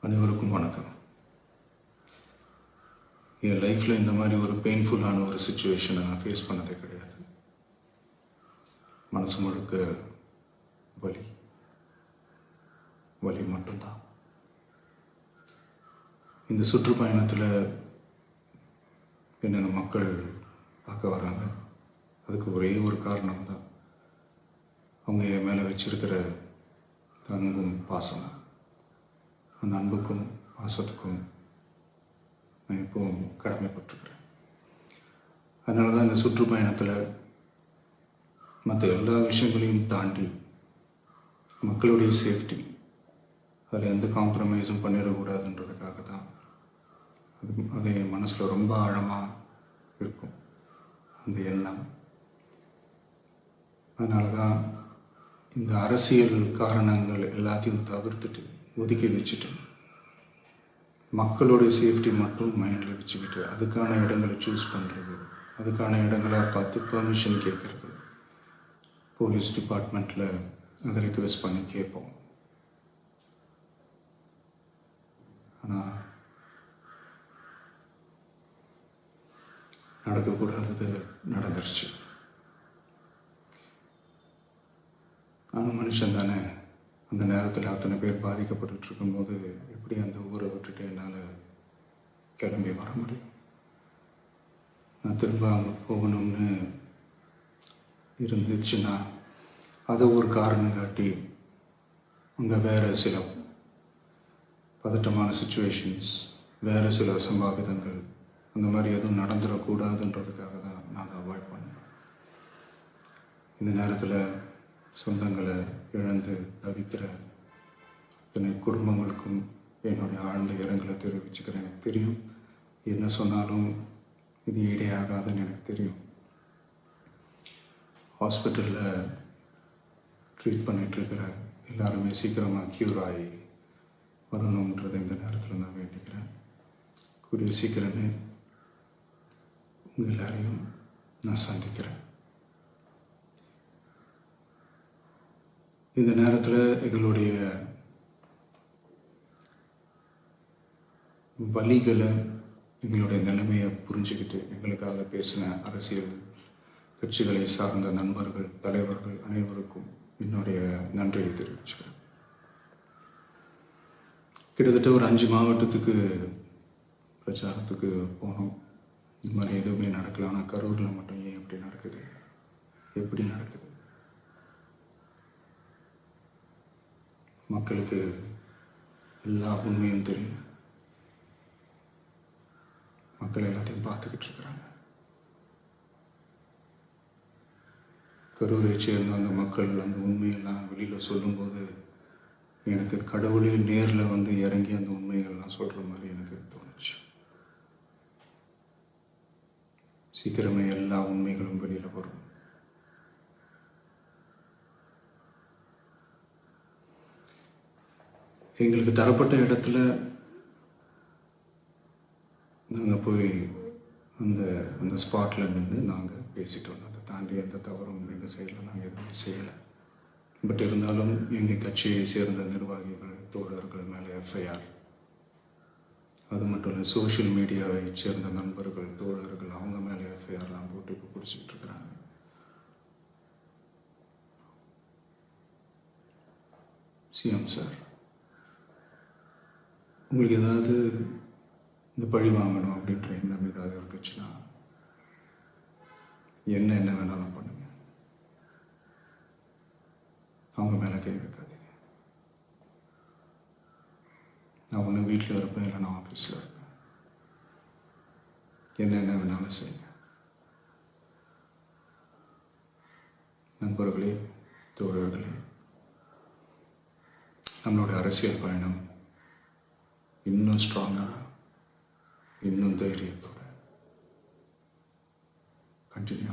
அனைவருக்கும் வணக்கம். என் லைஃப்பில் இந்த மாதிரி ஒரு பெயின்ஃபுல்லான ஒரு சுச்சுவேஷனை நான் ஃபேஸ் பண்ணதே கிடையாது. மனசு முழுக்க வலி வலி மட்டும்தான். இந்த சுற்றுப்பயணத்தில் என்னென்ன மக்கள் பார்க்க வராங்க, அதுக்கு ஒரே ஒரு காரணம் தான், அவங்க என் மேலே வச்சிருக்கிற அன்பும் பாசம். அந்த அன்புக்கும் பாசத்துக்கும் நான் எப்பவும் கடமைப்பட்டிருக்கிறேன். அதனால தான் இந்த சுற்றுப்பயணத்தில் மற்ற எல்லா விஷயங்களையும் தாண்டி மக்களுடைய சேஃப்டி, அதில் எந்த காம்ப்ரமைஸும் பண்ணிடக்கூடாதுன்றதுக்காக தான் அது என் மனசில் ரொம்ப ஆழமாக இருக்கும் அந்த எண்ணம். அதனால தான் இந்த அரசியல் காரணங்கள் எல்லாத்தையும் தவிர்த்துட்டு ஒதுக்கி வச்சுட்டு மக்களோடைய சேஃப்டி மட்டும் மைண்டில் வச்சுக்கிட்டு அதுக்கான இடங்களை சூஸ் பண்ணுறது, அதுக்கான இடங்களை பார்த்து பெர்மிஷன் கேட்குறது, போலீஸ் டிபார்ட்மெண்ட்டில் அதை ரிக்வெஸ்ட் பண்ணி கேட்போம். ஆனால் நடக்கக்கூடாதது நடந்துருச்சு. நானும் மனுஷன் தானே. அந்த நேரத்தில் அத்தனை பேர் பாதிக்கப்பட்டு இருக்கும்போது எப்படி அந்த ஊரை விட்டுட்டு என்னால் கிளம்பி வர முடியும்? நான் திரும்ப அங்கே போகணும்னு இருந்துச்சுன்னா அதை ஒரு காரணம் காட்டி அங்கே வேறு சில பதட்டமான சுச்சுவேஷன்ஸ், வேறு சில அசம்பாவிதங்கள் அந்த மாதிரி எதுவும் நடந்துடக்கூடாதுன்றதுக்காக தான் நான் அவாய்ட் பண்ணேன். இந்த நேரத்தில் சொந்தங்களை இழந்து தவிக்கிற அத்தனை குடும்பங்களுக்கும் என்னுடைய ஆழ்ந்த இரங்கலை தெரிவிச்சுக்கிறேன். எனக்கு தெரியும், என்ன சொன்னாலும் இது ஈடையாகாதுன்னு எனக்கு தெரியும். ஹாஸ்பிட்டலில் ட்ரீட் பண்ணிகிட்ருக்கிற எல்லாருமே சீக்கிரமாக க்யூர் ஆகி வரணுன்றதை இந்த நேரத்தில் நான் வேண்டிக்கிறேன். கூடிய சீக்கிரமே உங்கள் எல்லாரையும் நான் சந்திக்கிறேன். இந்த நேரத்தில் எங்களுடைய வலிகளை, எங்களுடைய நிலைமையை புரிஞ்சுக்கிட்டு எங்களுக்காக பேசின அரசியல் கட்சிகளை சார்ந்த நண்பர்கள், தலைவர்கள் அனைவருக்கும் என்னுடைய நன்றியை தெரிவிச்சுக்கிறேன். கிட்டத்தட்ட ஒரு 5 மாவட்டத்துக்கு பிரச்சாரத்துக்கு போனோம். இந்த மாதிரி எதுவுமே நடக்கல. ஆனால் கரூரில் மட்டும் ஏன் எப்படி நடக்குது, எப்படி நடக்குது? மக்களுக்கு எல்லா உண்மையும் தெரியும். மக்கள் எல்லாத்தையும் பார்த்துக்கிட்டு இருக்கிறாங்க. கரூரை சேர்ந்த அந்த மக்கள் அந்த உண்மையெல்லாம் வெளியில் சொல்லும்போது எனக்கு கடவுளே நேரில் வந்து இறங்கி அந்த உண்மைகள்லாம் சொல்கிற மாதிரி எனக்கு தோணுச்சு. சீக்கிரமே எல்லா உண்மைகளும் வெளியில் வரும். எங்களுக்கு தரப்பட்ட இடத்துல நாங்கள் போய் அந்த ஸ்பாட்டில் நின்று நாங்கள் பேசிட்டு வந்தோம். அதை தாண்டி எந்த தவறும் எங்கள் சைடில் நாங்கள் எதுவுமே செய்யலை. பட் இருந்தாலும் எங்கள் கட்சியை சேர்ந்த நிர்வாகிகள், தோழர்கள் மேலே எஃப்ஐஆர், அது மட்டும் இல்லை சோஷியல் மீடியாவை சேர்ந்த நண்பர்கள், தோழர்கள் அவங்க மேலே எஃப்ஐஆர்லாம் போட்டு இப்போ பிடிச்சிக்கிட்டு இருக்கிறாங்க. சிஎம் சார், உங்களுக்கு ஏதாவது இந்த பழி வாங்கணும் அப்படின்ற எண்ணம் ஏதாவது இருந்துச்சுன்னா என்ன வேணாலும் பண்ணுங்க. அவங்க மேலே கை வைக்காதீங்க. நான் ஒன்று வீட்டில் இருப்பேன், இல்லை நான் ஆஃபீஸில் இருப்பேன். என்ன வேணாலும் செய்யுங்க. நண்பர்களே, தோழர்களே, நம்மளுடைய அரசியல் பயணம் இன்னும் ஸ்ட்ராங்காக, இன்னும் தைரியத்தோட கண்டினியூ